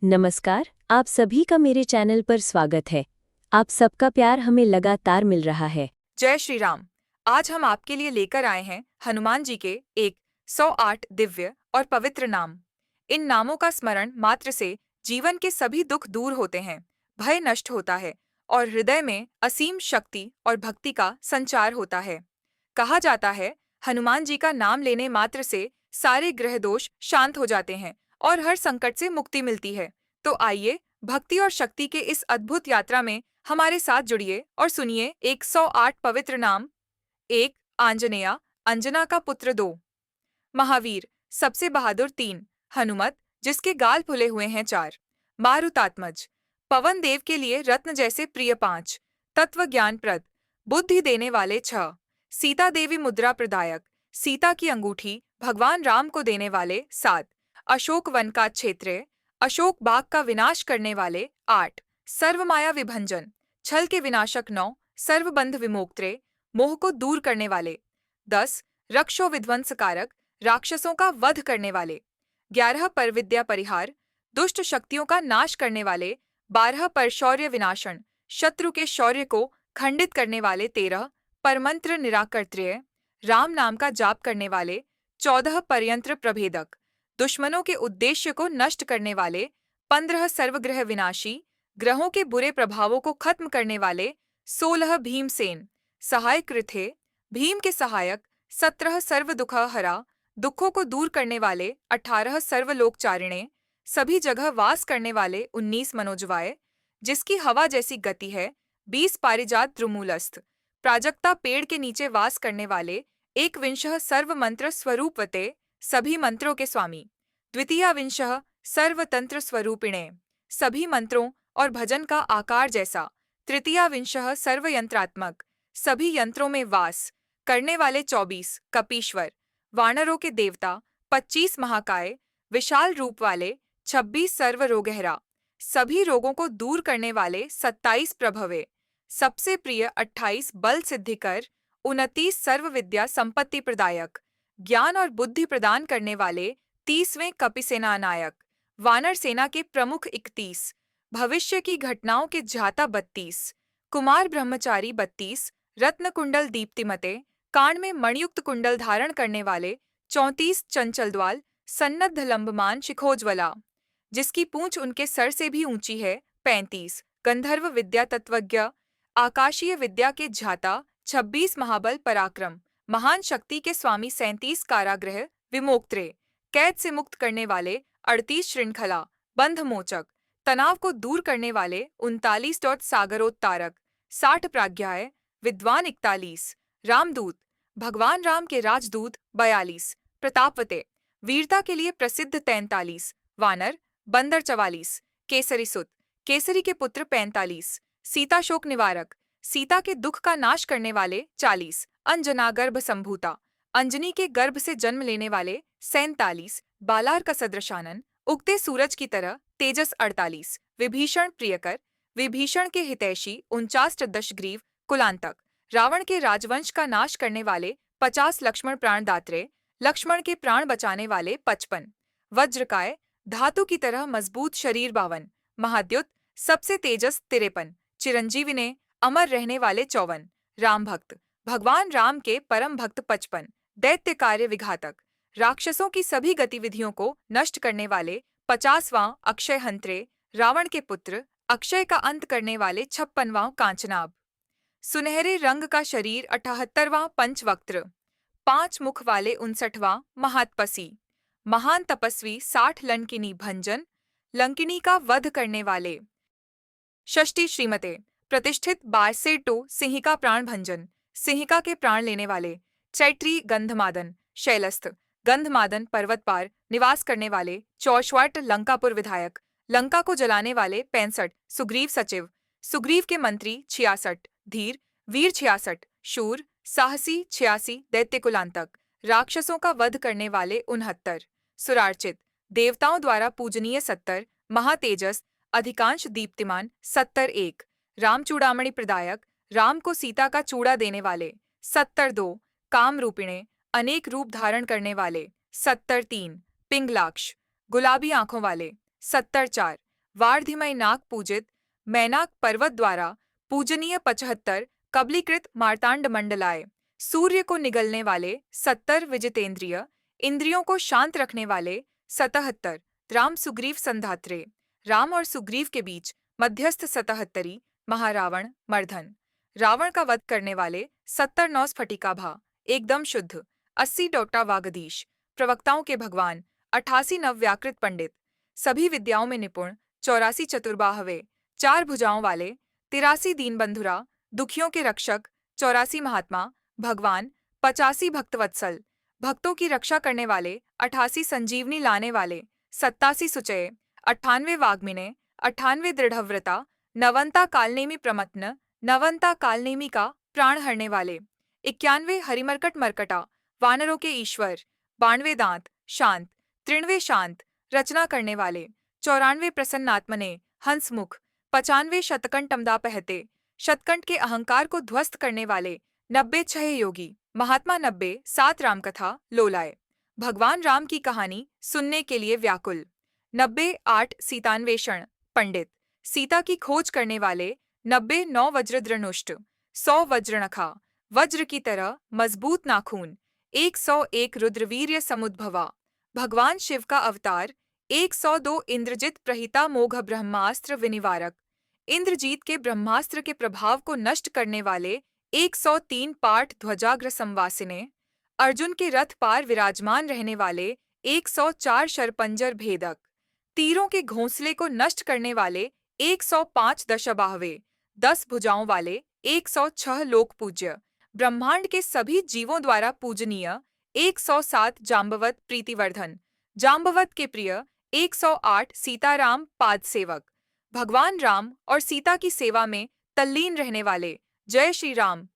नमस्कार, आप सभी का मेरे चैनल पर स्वागत है। आप सबका प्यार हमें लगातार मिल रहा है। जय श्री राम। आज हम आपके लिए लेकर आए हैं हनुमान जी के एक 108 दिव्य और पवित्र नाम। इन नामों का स्मरण मात्र से जीवन के सभी दुख दूर होते हैं, भय नष्ट होता है और हृदय में असीम शक्ति और भक्ति का संचार होता है। कहा जाता है, हनुमान जी का नाम लेने मात्र से सारे ग्रह दोष शांत हो जाते हैं और हर संकट से मुक्ति मिलती है। तो आइए, भक्ति और शक्ति के इस अद्भुत यात्रा में हमारे साथ जुड़िए और सुनिए 108 पवित्र नाम। एक, आंजनेया, अंजना का पुत्र। दो, महावीर, सबसे बहादुर। तीन, हनुमत, जिसके गाल फुले हुए हैं। चार, मारुतात्मज, पवन देव के लिए रत्न जैसे प्रिय। पांच, तत्व ज्ञान प्रद, बुद्धि देने वाले। छह, सीता देवी मुद्रा प्रदायक, सीता की अंगूठी भगवान राम को देने वाले। सात, अशोक वन का क्षेत्रीय, अशोक बाग का विनाश करने वाले। आठ, सर्वमाया विभंजन, छल के विनाशक। नौ, सर्वबंध विमोक्त्रे, मोह को दूर करने वाले। 10, रक्षो विध्वंसकारक, राक्षसों का वध करने वाले। 11 पर विद्या परिहार, दुष्ट शक्तियों का नाश करने वाले। 12 पर शौर्य विनाशन, शत्रु के शौर्य को खंडित करने वाले। 13 पर मंत्र निराकर्त्र्य, राम नाम का जाप करने वाले। 14 पर यंत्र प्रभेदक, दुश्मनों के उद्देश्य को नष्ट करने वाले। 15 सर्वग्रह विनाशी, ग्रहों के बुरे प्रभावों को खत्म करने वाले। 16 भीमसेन, सहायक कृथे, भीम के सहायक। 17 सर्व दुख हरा, दुखों को दूर करने वाले। 18 सर्वलोकचारिणे, सभी जगह वास करने वाले। 19 मनोजवाय, जिसकी हवा जैसी गति है। 20 पारिजात द्रुमूलस्थ, प्राजक्ता पेड़ के नीचे वास करने वाले। 21 सर्व मंत्र स्वरूपवते, सभी मंत्रों के स्वामी। 22 सर्वतंत्र स्वरूपिणे, सभी मंत्रों और भजन का आकार जैसा। 23 सर्वयंत्रात्मक, सभी यंत्रों में वास करने वाले। 24 कपीश्वर, वानरों के देवता। 25 महाकाय, विशाल रूप वाले। 26 सर्व रोगहरा, सभी रोगों को दूर करने वाले। 27 प्रभवे, सबसे प्रिय। 28 बल सिद्धिकर। 29 सर्व विद्या संपत्ति प्रदायक, ज्ञान और बुद्धि प्रदान करने वाले। 30वें कपिसेना नायक, वानर सेना के प्रमुख। 31 भविष्य की घटनाओं के झाता। 32 कुमार ब्रह्मचारी। 32 रत्न कुंडल दीप्तिमते, कान में मणियुक्त कुंडल धारण करने वाले। 34 चंचलद्वाल, सन्नद्ध लंबमान शिखोज्वला, जिसकी पूंछ उनके सर से भी ऊंची है। 35 गंधर्व विद्या तत्वज्ञ, आकाशीय विद्या के झाता। 26 महाबल पराक्रम, महान शक्ति के स्वामी। 37 कारागृह विमोक्त्रे, कैद से मुक्त करने वाले। 38 श्रृंखला बंध मोचक, तनाव को दूर करने वाले। 39 सागरोत्तारक, 60 प्राज्ञाय विद्वान। 41 रामदूत, भगवान राम के राजदूत। 42 प्रतापवते, वीरता के लिए प्रसिद्ध। 43 वानर बंदर। 44 केसरी सुत, केसरी के पुत्र। 45 सीता शोक निवारक, सीता के दुख का नाश करने वाले। 40 अंजना गर्भ संभूता, अंजनी के गर्भ से जन्म लेने वाले। 47 बालार का सदृशानन, उगते सूरज की तरह तेजस। 48 विभीषण प्रियकर, विभीषण के हितैषी। 49 दशग्रीव कुलांतक, रावण के राजवंश का नाश करने वाले। 50 लक्ष्मण प्राणदात्रे, लक्ष्मण के प्राण बचाने वाले। 55 वज्रकाय, धातु की तरह मजबूत शरीर। 52 महाद्युत, सबसे तेजस। 53 चिरंजीवी ने अमर रहने वाले। 54 राम भक्त, भगवान राम के परम भक्त। 55 दैत्य कार्य विघातक, राक्षसों की सभी गतिविधियों को नष्ट करने वाले। 50वां अक्षय हंत्रे, रावण के पुत्र, अक्षय का अंत करने वाले। 56वां कांचनाभ, सुनहरे रंग का शरीर। 78वां पंचवक्त्र, 5 मुख वाले। 59वां महातपसी, महान तपस्वी। 60 लंकिनी भंजन, लंकिनी का वध करने वाले। षष्ठी श्रीमते, प्रतिष्ठित। 62 सिंहिका प्राण भंजन, सिंहिका के प्राण लेने वाले। चैत्री गंधमादन, शैलस्थ, गंधमादन पर्वत पार निवास करने वाले। 64 लंकापुर विधायक, लंका को जलाने वाले। 65 सुग्रीव सचिव, सुग्रीव के मंत्री। 66 धीर वीर। 66 शूर साहसी। 86 दैत्य कुलांतक, राक्षसों का वध करने वाले। 69 सुरार्चित, देवताओं द्वारा पूजनीय। 70 महातेजस, अधिकांश दीप्तिमान। 71 राम चूड़ामणि प्रदायक, राम को सीता का चूड़ा देने वाले। 72 काम रूपिणे, अनेक रूप धारण करने वाले। 73 पिंगलाक्ष, गुलाबी आंखों वाले। 74 वार्धिमय नाग पूजित मैनाक पर्वत द्वारा पूजनीय 75 कबलीकृत मार्तांड मंडलाय सूर्य को निगलने वाले 70 विजितेंद्रिय इंद्रियों को शांत रखने वाले 77 राम सुग्रीव संधात्रे राम और सुग्रीव के बीच मध्यस्थ 77 महारावण मर्धन रावण का वध करने वाले 70 नौ स्फटिकाभा एकदम शुद्ध 80 डॉक्टर वागधीश प्रवक्ताओं के भगवान 88 नव व्याकृत पंडित सभी विद्याओं में निपुण 84 चतुर्बाहवे 4 भुजाओं वाले 83 दीनबंधुरा दुखियों के रक्षक 84 महात्मा भगवान 85 भक्तवत्सल भक्तों की रक्षा करने वाले 88 संजीवनी लाने वाले 87 सुचय 98 वाग्मिने 98 दृढ़व्रता नवंता कालनेमी प्रमत्न नवंता कालनेमी का प्राण हरने वाले 91 हरिमरकट मरकटा वानरों के ईश्वर 92 दांत शांत 93 शांत रचना करने वाले 94 प्रसन्नात्मने हंसमुख 95 शतकंठ टमदा पहते शतकंठ के अहंकार को ध्वस्त करने वाले 90 छह योगी महात्मा 90 7 रामकथा लोलाय भगवान राम की कहानी सुनने के लिए व्याकुल 90 8 सीतान्वेषण पंडित सीता की खोज करने वाले 90 9 वज्रद्रनुष्ट 100 वज्रनखा वज्र की तरह मजबूत नाखून 101 रुद्रवीर्य समुद्भवा भगवान शिव का अवतार 102 इंद्रजित प्रहिता मोघ ब्रह्मास्त्र विनिवारक इंद्रजीत के ब्रह्मास्त्र के प्रभाव को नष्ट करने वाले 103 पाठ ध्वजाग्र संवासिने अर्जुन के रथ पार विराजमान रहने वाले 104 शरपंजर भेदक तीरों के घोंसले को नष्ट करने वाले 105 दशबाहवे 10 भुजाओं वाले 106 लोक पूज्य ब्रह्मांड के सभी जीवों द्वारा पूजनीय 107 जाम्बवत प्रीतिवर्धन जाम्बवत के प्रिय 108 सीताराम पाद सेवक भगवान राम और सीता की सेवा में तल्लीन रहने वाले जय श्री राम